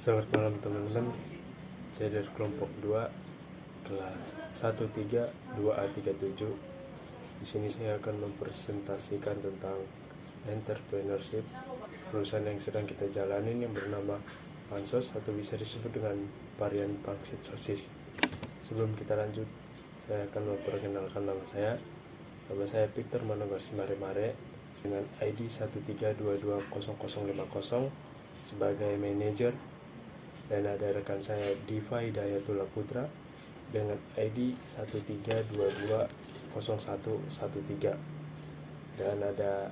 Selamat malam teman-teman. Saya dari kelompok 2 kelas 13 2A37. Di sini saya akan mempresentasikan tentang entrepreneurship, perusahaan yang sedang kita jalani yang bernama Pansos atau bisa disebut dengan varian pangsit sosis. Sebelum kita lanjut, saya akan memperkenalkan nama saya. Nama saya Victor Manogar Simare dengan ID 132200050 sebagai manajer, dan ada rekan saya Diva Hidayatullah Putra dengan ID 132200113, dan ada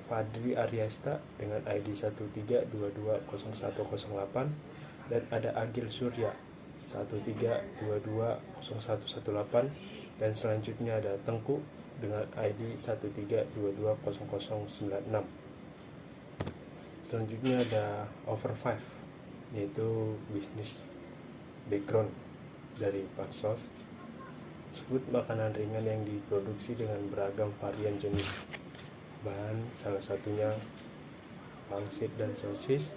Fadri Aryasta dengan ID 132200108, dan ada Agil Surya 132200118, dan selanjutnya ada Tengku dengan ID 132200096. Selanjutnya ada Over 5, yaitu bisnis background dari Pansos. Tersebut makanan ringan yang diproduksi dengan beragam varian jenis bahan, salah satunya pangsit dan sosis.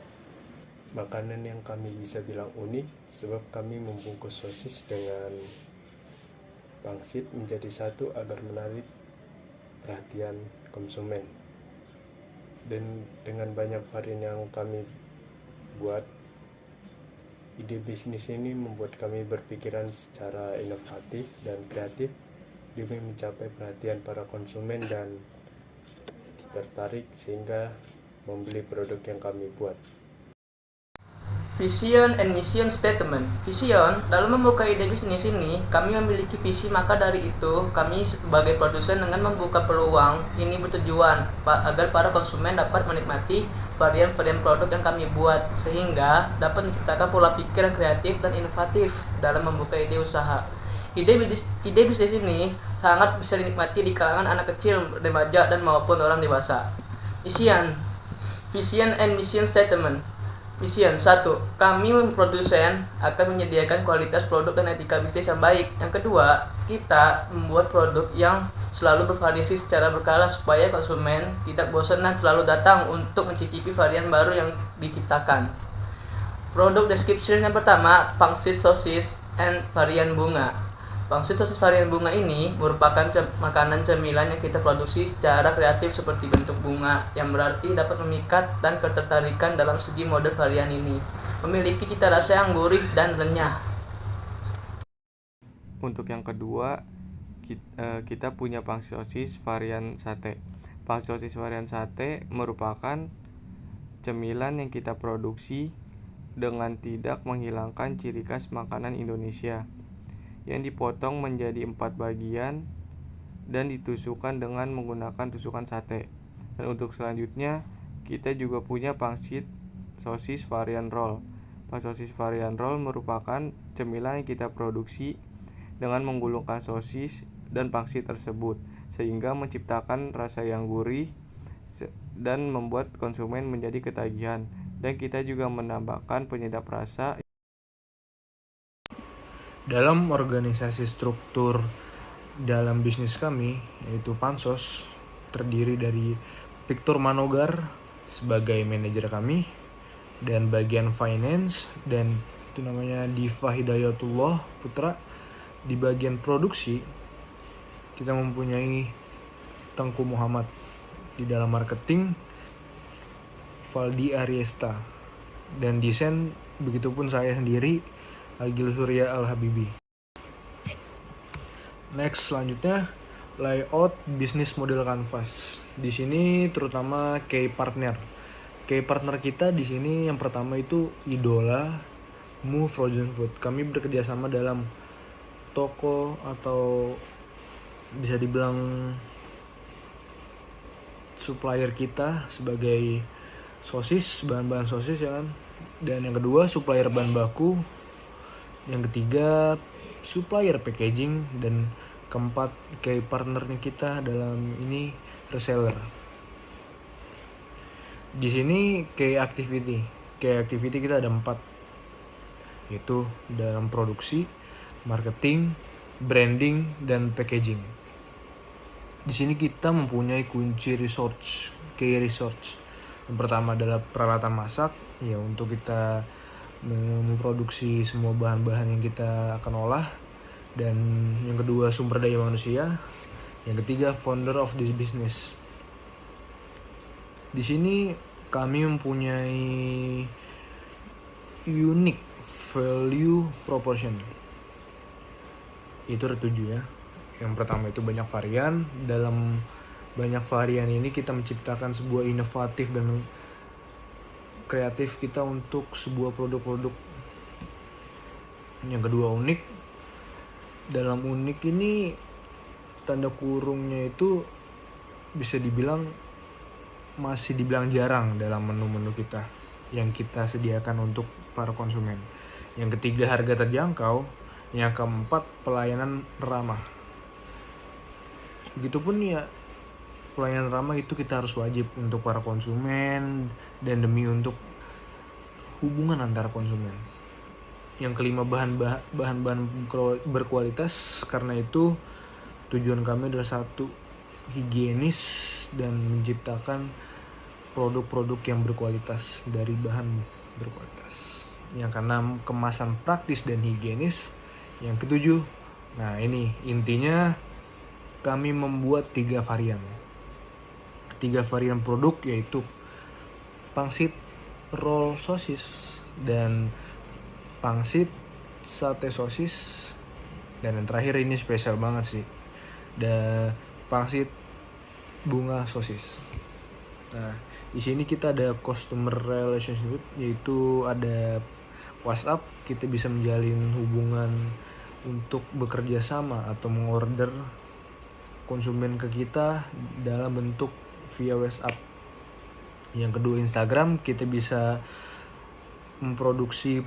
Makanan yang kami bisa bilang unik sebab kami membungkus sosis dengan pangsit menjadi satu agar menarik perhatian konsumen. Dan dengan banyak varian yang kami buat, ide bisnis ini membuat kami berpikiran secara inovatif dan kreatif demi mencapai perhatian para konsumen dan tertarik sehingga membeli produk yang kami buat. Vision and Mission Statement. Vision, dalam membuka ide bisnis ini, kami memiliki visi, maka dari itu kami sebagai produsen dengan membuka peluang ini bertujuan agar para konsumen dapat menikmati varian-varian produk yang kami buat, sehingga dapat menciptakan pola pikir yang kreatif dan inovatif dalam membuka ide usaha. Ide bisnis ini sangat bisa dinikmati di kalangan anak kecil, remaja, dan maupun orang dewasa. Vision and Mission Statement. Vision 1. Kami produsen akan menyediakan kualitas produk dan etika bisnis yang baik. Yang kedua, kita membuat produk yang selalu bervariasi secara berkala supaya konsumen tidak bosan dan selalu datang untuk mencicipi varian baru yang diciptakan. Produk description yang pertama, pangsit sosis and varian bunga. Pangsit sosis varian bunga ini merupakan makanan cemilan yang kita produksi secara kreatif seperti bentuk bunga, yang berarti dapat memikat dan ketertarikan dalam segi model varian ini. Memiliki cita rasa yang gurih dan renyah. Untuk yang kedua, kita punya pangsit sosis varian sate. Pangsit sosis varian sate merupakan cemilan yang kita produksi dengan tidak menghilangkan ciri khas makanan Indonesia, yang dipotong menjadi 4 bagian dan ditusukkan dengan menggunakan tusukan sate. Dan untuk selanjutnya, kita juga punya pangsit sosis varian roll. Pangsit sosis varian roll merupakan cemilan yang kita produksi dengan menggulungkan sosis dan pangsit tersebut, sehingga menciptakan rasa yang gurih dan membuat konsumen menjadi ketagihan. Dan kita juga menambahkan penyedap rasa. Dalam organisasi struktur dalam bisnis kami, yaitu Pansos, terdiri dari Victor Manogar sebagai manajer kami, dan bagian finance, dan itu namanya Diva Hidayatullah Putra. Di bagian produksi, kita mempunyai Tengku Muhammad. Di dalam marketing, Fadri Aryasta, dan desain begitupun saya sendiri, Agil Surya Al-Habibi. Next, selanjutnya layout bisnis model canvas. Di sini terutama key partner. Key partner kita di sini yang pertama itu Idola Mu Frozen Food. Kami bekerja sama dalam toko atau bisa dibilang supplier kita sebagai sosis, bahan-bahan sosis ya kan. Dan yang kedua supplier bahan baku. Yang ketiga supplier packaging, dan keempat key partnernya kita dalam ini reseller. Di sini key activity kita ada 4, yaitu dalam produksi, marketing, branding, dan packaging. Di sini kita mempunyai kunci key resource. Yang pertama adalah peralatan masak, ya untuk kita memproduksi semua bahan-bahan yang kita akan olah. Dan yang kedua, sumber daya manusia. Yang ketiga, founder of this business. Di sini kami mempunyai unique value proposition. Itu ada 7 ya. Yang pertama itu banyak varian. Dalam banyak varian ini kita menciptakan sebuah inovatif dan kreatif kita untuk sebuah produk-produk. Yang kedua, unik. Dalam unik ini tanda kurungnya itu bisa dibilang masih dibilang jarang dalam menu-menu kita yang kita sediakan untuk para konsumen. Yang ketiga, harga terjangkau. Yang keempat, pelayanan ramah. Begitupun ya, pelayanan ramah itu kita harus wajib untuk para konsumen dan demi untuk hubungan antara konsumen. Yang kelima, bahan-bahan berkualitas. Karena itu tujuan kami adalah satu, higienis dan menciptakan produk-produk yang berkualitas dari bahan berkualitas. Yang keenam, kemasan praktis dan higienis. Yang ketujuh, nah ini intinya, kami membuat 3 varian. 3 varian produk, yaitu pangsit roll sosis dan pangsit sate sosis. Dan yang terakhir ini spesial banget sih, pangsit bunga sosis. Nah, di sini kita ada customer relationship, yaitu ada WhatsApp. Kita bisa menjalin hubungan untuk bekerja sama atau mengorder konsumen ke kita dalam bentuk via WhatsApp. Yang kedua, Instagram. Kita bisa memproduksi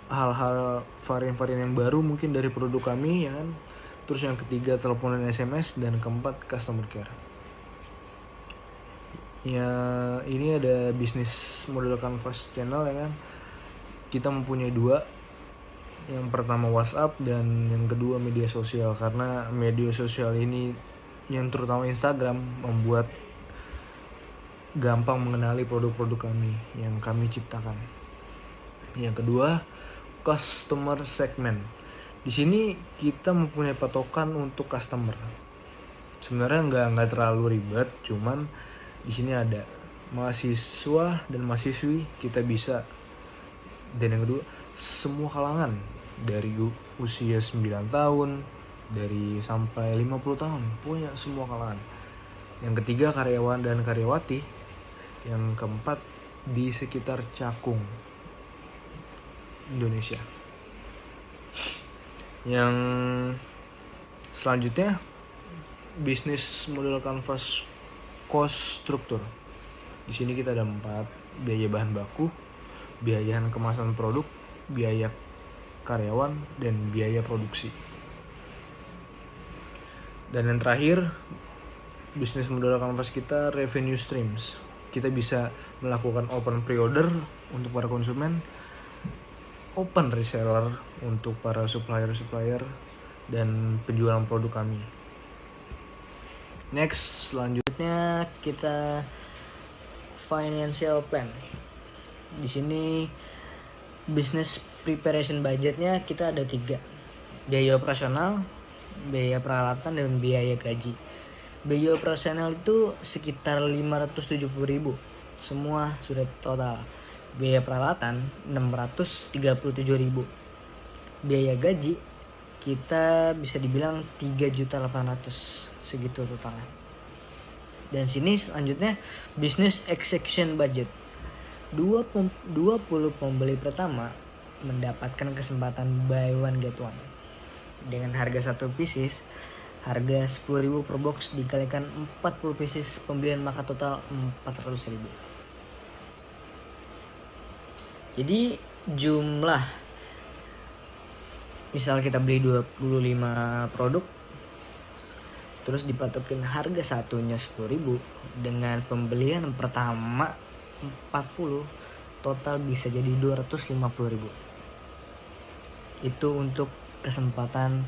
hal-hal varian-varian yang baru mungkin dari produk kami, ya kan. Terus yang ketiga, telepon dan SMS. Dan keempat, customer care. Ya, ini ada bisnis model Canvas channel, ya kan. Kita mempunyai 2. Yang pertama WhatsApp dan yang kedua media sosial. Karena media sosial ini, yang terutama Instagram, membuat gampang mengenali produk-produk kami yang kami ciptakan. Yang kedua, customer segment. Di sini kita mempunyai patokan untuk customer. Sebenarnya nggak terlalu ribet, cuman di sini ada mahasiswa dan mahasiswi, kita bisa. Dan yang kedua, semua kalangan, dari usia 9 tahun, dari sampai 50 tahun, punya semua kalangan. Yang ketiga, karyawan dan karyawati. Yang keempat, di sekitar Cakung, Indonesia. Yang selanjutnya, bisnis model Canvas cost structure. Di sini kita ada 4, biaya bahan baku, biaya kemasan produk, biaya karyawan, dan biaya produksi. Dan yang terakhir, bisnis model Canvas kita revenue streams. Kita bisa melakukan open pre-order untuk para konsumen, open reseller untuk para supplier dan penjualan produk kami. Next, selanjutnya kita financial plan. Di sini business preparation budgetnya kita ada 3. Biaya operasional, biaya peralatan, dan biaya gaji. Biaya operasional itu sekitar 570.000. Semua sudah total. Biaya peralatan 637.000. Biaya gaji kita bisa dibilang 3.800.000, segitu totalnya. Dan sini selanjutnya business execution budget. 20 pembeli pertama mendapatkan kesempatan buy one get one. Dengan harga 1 pieces, harga 10.000 per box dikalikan 40 pieces pembelian, maka total 400.000. Jadi jumlah, misal kita beli 25 produk, terus dipatokin harga satunya 10.000, dengan pembelian pertama 40, total bisa jadi 250.000. Itu untuk kesempatan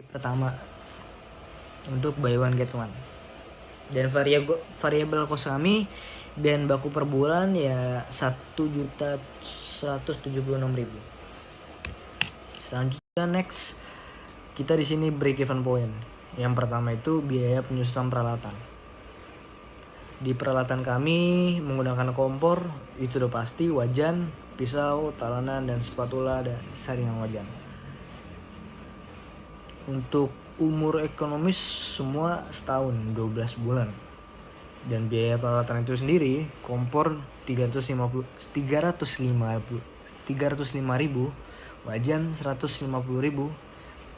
pertama untuk buy one get one. Dan variabel cost kami Dan baku per bulan ya 1.176.000. Selanjutnya next, kita di sini break even point. Yang pertama itu biaya penyusutan peralatan. Di peralatan kami menggunakan kompor, itu udah pasti, wajan, pisau, talenan, dan spatula, dan saringan wajan. Untuk umur ekonomis semua setahun, 12 bulan. Dan biaya peralatan itu sendiri, kompor 305.000, wajan 150.000,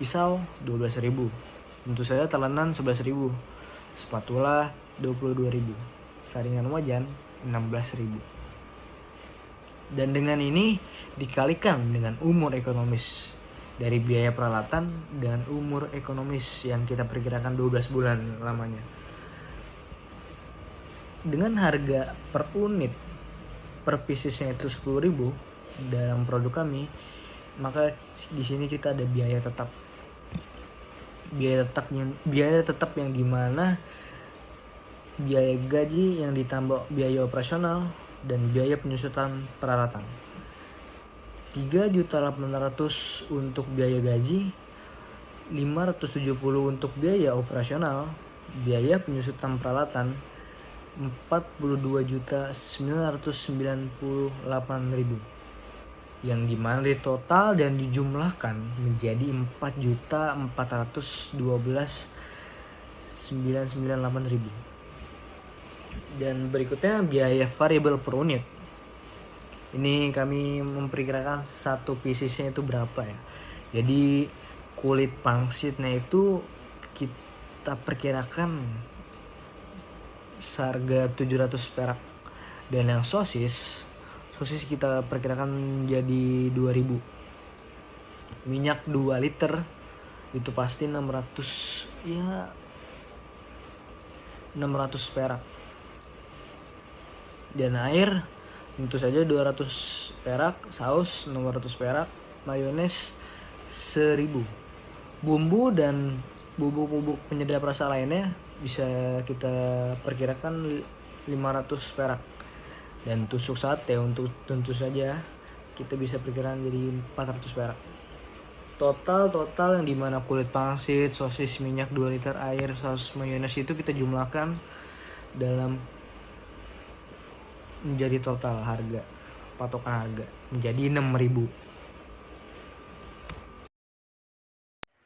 pisau 12.000, tentu saja talenan 11.000, spatula 22.000, saringan wajan 16.000. Dan dengan ini dikalikan dengan umur ekonomis dari biaya peralatan dan umur ekonomis yang kita perkirakan 12 bulan lamanya. Dengan harga per unit per piecesnya itu 10.000 dalam produk kami, maka di sini kita ada biaya tetap. Biaya tetap yang dimana biaya gaji yang ditambah biaya operasional dan biaya penyusutan peralatan. 3.800.000 untuk biaya gaji, 570 untuk biaya operasional, biaya penyusutan peralatan 42.998.000, yang dimana di total dan dijumlahkan menjadi 4.412.998.000. Dan berikutnya biaya variabel per unit. Ini kami memperkirakan satu piecesnya itu berapa ya. Jadi kulit pangsitnya itu kita perkirakan seharga 700 perak. Dan yang sosis kita perkirakan jadi 2.000. Minyak 2 liter itu pasti 600 perak. Dan air tentu saja 200 perak, saus 600 perak, mayones 1.000. Bumbu dan bubuk-bubuk penyedap rasa lainnya bisa kita perkirakan 500 perak. Dan tusuk sate untuk tentu saja kita bisa perkirakan jadi 400 perak. Total yang dimana kulit pangsit, sosis, minyak 2 liter, air, saus, mayones itu kita jumlahkan dalam menjadi total harga, patokan harga menjadi 6.000.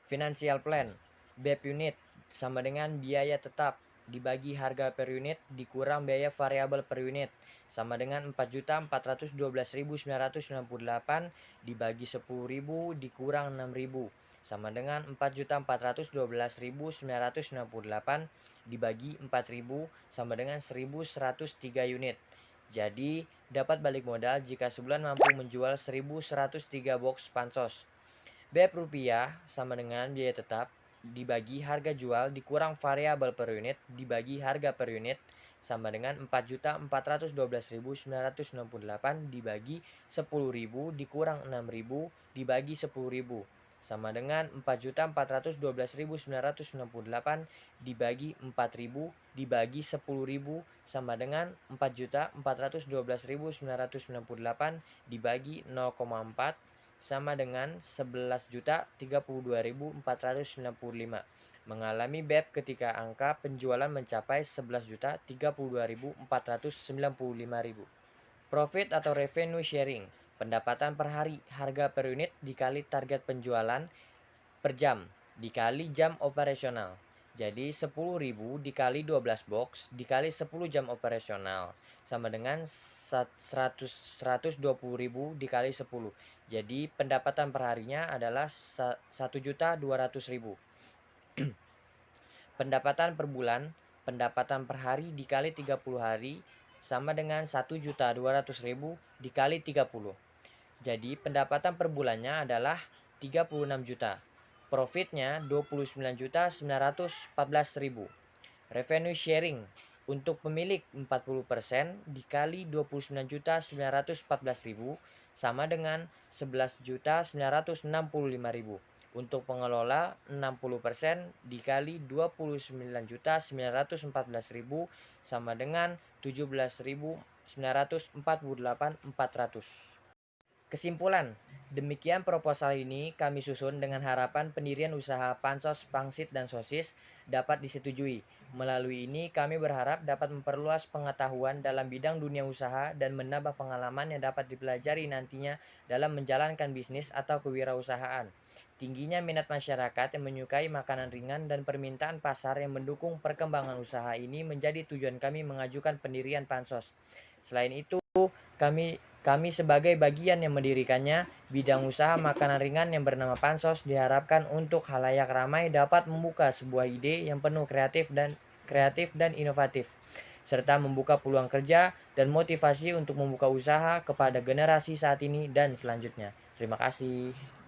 Financial plan BEP unit sama dengan biaya tetap dibagi harga per unit dikurang biaya variabel per unit sama dengan 4.412.998 dibagi 10.000 dikurang 6.000 sama dengan 4.412.998 dibagi 4.000 sama dengan 1.103 unit. Jadi dapat balik modal jika sebulan mampu menjual 1.103 box pansos. BEP rupiah sama dengan biaya tetap dibagi harga jual dikurang variabel per unit dibagi harga per unit sama dengan 4.412.968 dibagi 10.000 dikurang 6.000 dibagi 10.000 sama dengan 4.412.968 dibagi 4.000 dibagi 10.000 sama dengan 4.412.968 dibagi 0,4 sama dengan 11.032.495. Mengalami BEP ketika angka penjualan mencapai 11.032.495.000. Profit atau revenue sharing, pendapatan per hari, harga per unit dikali target penjualan per jam dikali jam operasional. Jadi 10.000 dikali 12 box dikali 10 jam operasional sama dengan 120.000 dikali 10. Jadi pendapatan perharinya adalah 1.200.000. Pendapatan per bulan, pendapatan per hari dikali 30 hari sama dengan 1.200.000 dikali 30. Jadi pendapatan per bulannya adalah 36 juta. Profitnya 29.914.000. Revenue sharing untuk pemilik 40% dikali 29.914.000 sama dengan 11.965.000. Untuk pengelola 60% dikali 29.914.000 sama dengan 17.948.400. Kesimpulan, demikian proposal ini kami susun dengan harapan pendirian usaha Pansos, Pangsit, dan Sosis dapat disetujui. Melalui ini kami berharap dapat memperluas pengetahuan dalam bidang dunia usaha dan menambah pengalaman yang dapat dipelajari nantinya dalam menjalankan bisnis atau kewirausahaan. Tingginya minat masyarakat yang menyukai makanan ringan dan permintaan pasar yang mendukung perkembangan usaha ini menjadi tujuan kami mengajukan pendirian Pansos. Selain itu, kami sebagai bagian yang mendirikannya, bidang usaha makanan ringan yang bernama Pansos diharapkan untuk khalayak ramai dapat membuka sebuah ide yang penuh kreatif dan inovatif, serta membuka peluang kerja dan motivasi untuk membuka usaha kepada generasi saat ini dan selanjutnya. Terima kasih.